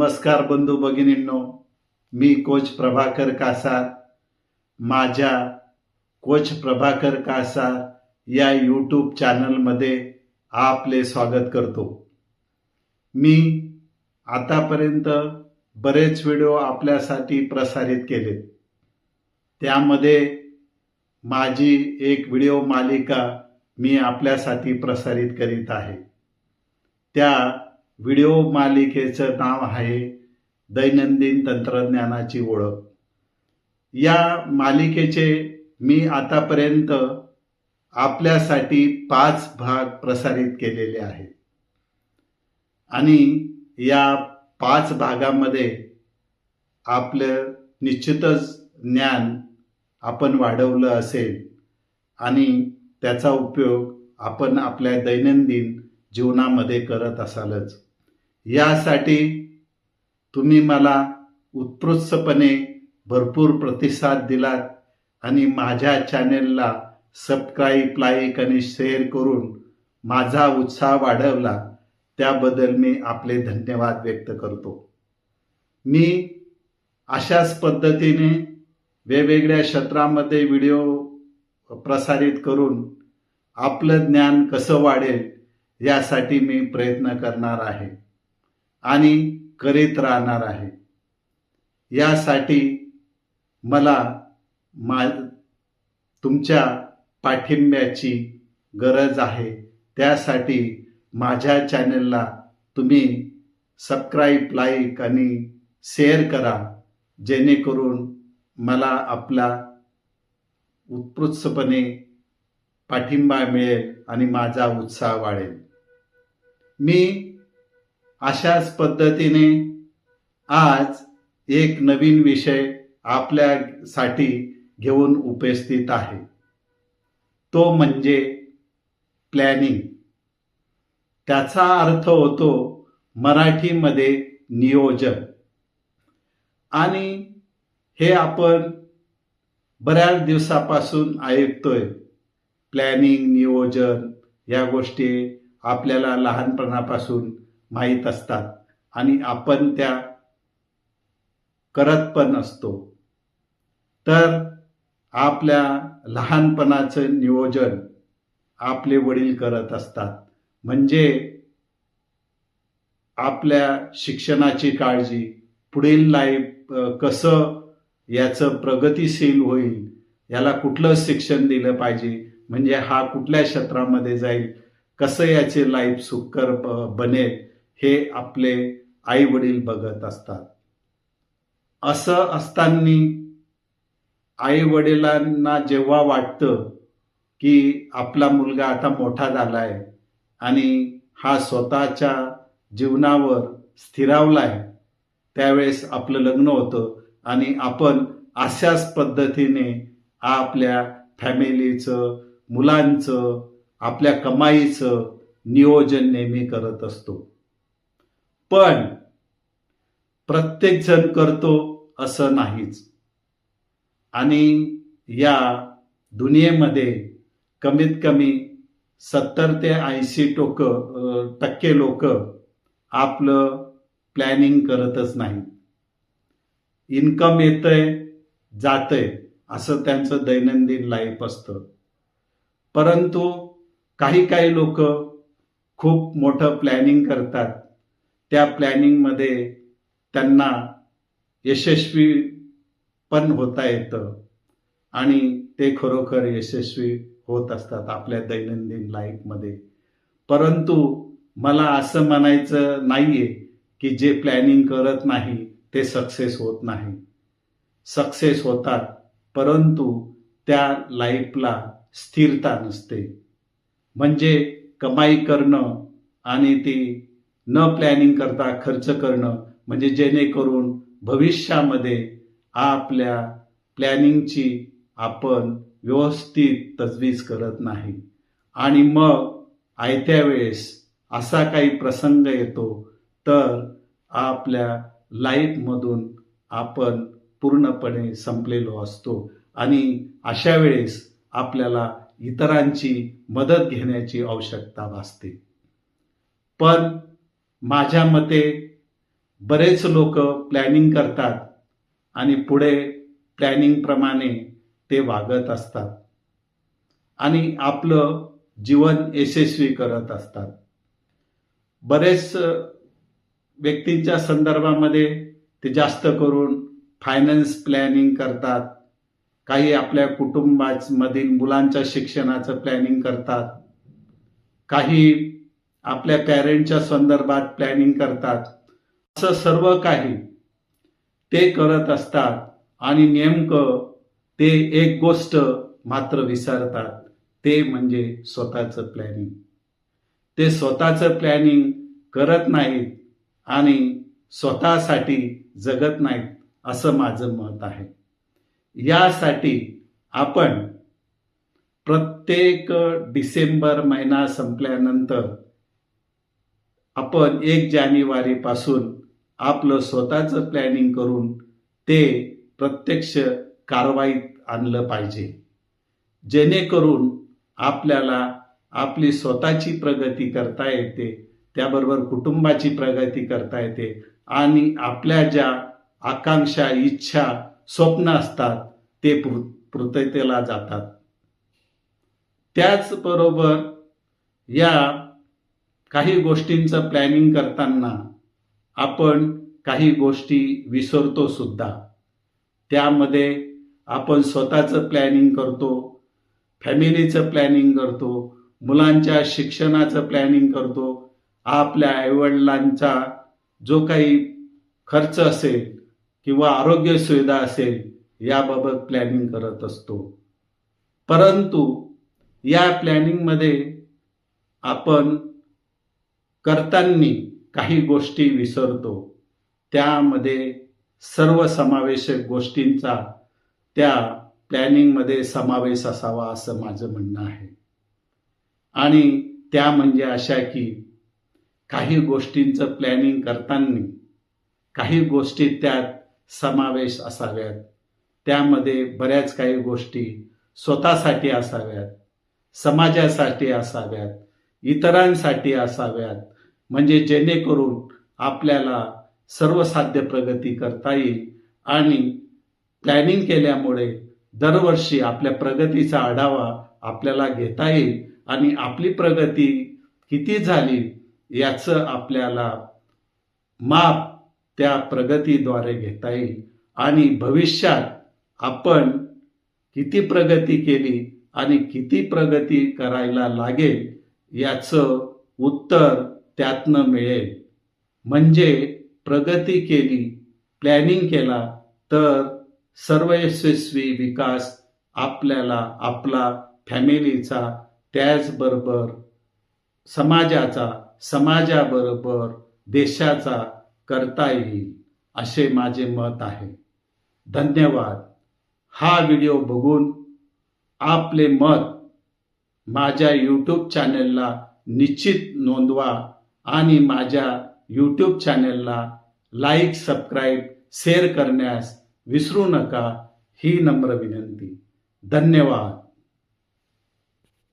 नमस्कार बंधू भगिनींनो, मी कोच प्रभाकर कासार. माझ्या कोच प्रभाकर कासार या यूट्यूब चॅनलमध्ये आपले स्वागत करतो. मी आतापर्यंत बरेच व्हिडिओ आपल्यासाठी प्रसारित केले. त्यामध्ये माझी एक व्हिडिओ मालिका मी आपल्यासाठी प्रसारित करीत आहे. त्या व्हिडिओ मालिकेचं नाव आहे दैनंदिन तंत्रज्ञानाची ओळख. या मालिकेचे मी आतापर्यंत आपल्यासाठी 5 भाग प्रसारित केलेले आहेत आणि या 5 भागामध्ये आपलं निश्चितच ज्ञान आपण वाढवलं असेल आणि त्याचा उपयोग आपण आपल्या दैनंदिन जीवनामध्ये करत असालच. यासाठी तुम्ही मला उत्स्फूर्तपणे भरपूर प्रतिसाद दिलात आणि माझ्या चॅनेलला सबस्क्राईब, लाईक आणि शेअर करून माझा उत्साह वाढवला. त्याबद्दल मी आपले धन्यवाद व्यक्त करतो. मी अशाच पद्धतीने वेगवेगळ्या क्षेत्रामध्ये व्हिडिओ प्रसारित करून आपलं ज्ञान कसं वाढेल यासाठी मी प्रयत्न करणार आहे आणि करीत राहणार आहे. यासाठी मला तुमच्या पाठिंब्याची गरज आहे. त्यासाठी माझ्या चॅनलला तुम्ही सबस्क्राईब, लाईक आणि शेअर करा, जेणेकरून मला आपला उत्स्फूर्तपणे पाठिंबा मिळेल आणि माझा उत्साह वाढेल. मी अशाच पद्धतीने आज एक नवीन विषय आपल्यासाठी घेऊन उपस्थित आहे. तो म्हणजे प्लॅनिंग. त्याचा अर्थ होतो मराठीमध्ये नियोजन. आणि हे आपण बऱ्याच दिवसापासून ऐकतोय. प्लॅनिंग, नियोजन या गोष्टी आपल्याला लहानपणापासून माहीत असतात आणि आपण त्या करत पण असतो. तर आपल्या लहानपणाचं नियोजन आपले वडील करत असतात. म्हणजे आपल्या शिक्षणाची काळजी, पुढील लाईफ कसं याचं प्रगतिशील होईल, याला कुठलं शिक्षण दिलं पाहिजे, म्हणजे हा कुठल्या क्षेत्रामध्ये जाईल, कसं याचे लाईफ सुखकर बनेल, हे आपले आई वडील बघत असतात. असं असताना आई वडिलांना जेव्हा वाटतं की आपला मुलगा आता मोठा झालाय आणि हा स्वतःच्या जीवनावर स्थिरावलाय, त्यावेळेस आपलं लग्न होतं आणि आपण अशाच पद्धतीने आपल्या फॅमिलीचं, मुलांचं, आपल्या कमाईचं नियोजन नेहमी करत असतो. पण प्रत्येक जण करतो असं नाहीच. आणि या दुनियेमध्ये कमीत कमी 70 ते 80% लोक आपलं प्लॅनिंग करतच नाही. इन्कम येतंय, जातंय, असं त्यांचं दैनंदिन लाईफ असतं. परंतु काही लोक खूप मोठं प्लॅनिंग करतात. त्या प्लॅनिंगमध्ये त्यांना यशस्वी पण होता येतं आणि ते खरोखर यशस्वी होत असतात आपल्या दैनंदिन लाईफमध्ये. परंतु मला असं म्हणायचं नाहीये की जे प्लॅनिंग करत नाही ते सक्सेस होत नाही. सक्सेस होतात, परंतु त्या लाईफला स्थिरता नसते. म्हणजे कमाई करणं आणि ती न प्लॅनिंग करता खर्च करणं, म्हणजे जेणेकरून भविष्यामध्ये आपल्या प्लॅनिंगची आपण व्यवस्थित तजवीज करत नाही आणि मग आयत्या वेळेस असा काही प्रसंग येतो तर आपल्या लाईफमधून आपण पूर्णपणे संपलेलो असतो आणि अशा वेळेस आपल्याला इतरांची मदत घेण्याची आवश्यकता भासते. पण माझ्या मते बरेच लोक प्लॅनिंग करतात आणि पुढे प्लॅनिंगप्रमाणे ते वागत असतात आणि आपलं जीवन यशस्वी करत असतात. बरेच व्यक्तींच्या संदर्भामध्ये ते जास्त करून फायनान्स प्लॅनिंग करतात, काही आपल्या कुटुंबामधील मुलांच्या शिक्षणाचं प्लॅनिंग करतात, काही आपल्या पॅरेंटच्या संदर्भात प्लॅनिंग करतात. असं सर्व काही ते करत असतात आणि नेमकं ते एक गोष्ट मात्र विसरतात, ते म्हणजे स्वतःचं प्लॅनिंग. ते स्वतःचं प्लॅनिंग करत नाहीत आणि स्वतःसाठी जगत नाहीत, असं माझं मत आहे. यासाठी आपण प्रत्येक डिसेंबर महिना संपल्यानंतर आपण 1 जानेवारीपासून आपलं स्वतःचं प्लॅनिंग करून ते प्रत्यक्ष कारवाईत आणलं पाहिजे, जेणेकरून आपल्याला आपली स्वतःची प्रगती करता येते, त्याबरोबर कुटुंबाची प्रगती करता येते आणि आपल्या ज्या आकांक्षा, इच्छा, स्वप्न असतात ते पूर्ततेला जातात. त्याचबरोबर या काही गोष्टींचं प्लॅनिंग करताना आपण काही गोष्टी विसरतो सुद्धा. त्यामध्ये आपण स्वतःचं प्लॅनिंग करतो, फॅमिलीचं प्लॅनिंग करतो, मुलांच्या शिक्षणाचं प्लॅनिंग करतो, आपल्या आईवडिलांचा जो काही खर्च असेल किंवा आरोग्य सुविधा असेल याबाबत प्लॅनिंग करत असतो. परंतु या प्लॅनिंगमध्ये आपण करताना काही गोष्टी विसरतो. त्यामध्ये सर्वसमावेशक गोष्टींचा त्या प्लॅनिंगमध्ये समावेश असावा असं माझं म्हणणं आहे. आणि त्या म्हणजे अशा की काही गोष्टींचं प्लॅनिंग करताना काही गोष्टी त्यात समावेश असाव्यात. त्यामध्ये बऱ्याच काही गोष्टी स्वतःसाठी असाव्यात, समाजासाठी असाव्यात, इतरांसाठी असाव्यात, म्हणजे जेणेकरून आपल्याला सर्वसाध्य प्रगती करता येईल. आणि प्लॅनिंग केल्यामुळे दरवर्षी आपल्या प्रगतीचा आढावा आपल्याला घेता येईल आणि आपली प्रगती किती झाली याचं आपल्याला माप त्या प्रगतीद्वारे घेता येईल आणि भविष्यात आपण किती प्रगती केली आणि किती प्रगती करायला लागेल याचं उत्तर त्यातनं मिळेल. म्हणजे प्रगती केली, प्लॅनिंग केला तर सर्वयशस्वी विकास आपल्याला आपला फॅमिलीचा, त्याचबरोबर समाजाबरोबर देशाचा करता येईल, असे माझे मत आहे. धन्यवाद. हा व्हिडिओ बघून आपले मत माझ्या यूट्यूब चॅनलला निश्चित नोंदवा आणि माझ्या यूट्यूब चॅनलला लाईक, सबस्क्राईब, शेअर करण्यास विसरू नका, ही नम्र विनंती. धन्यवाद.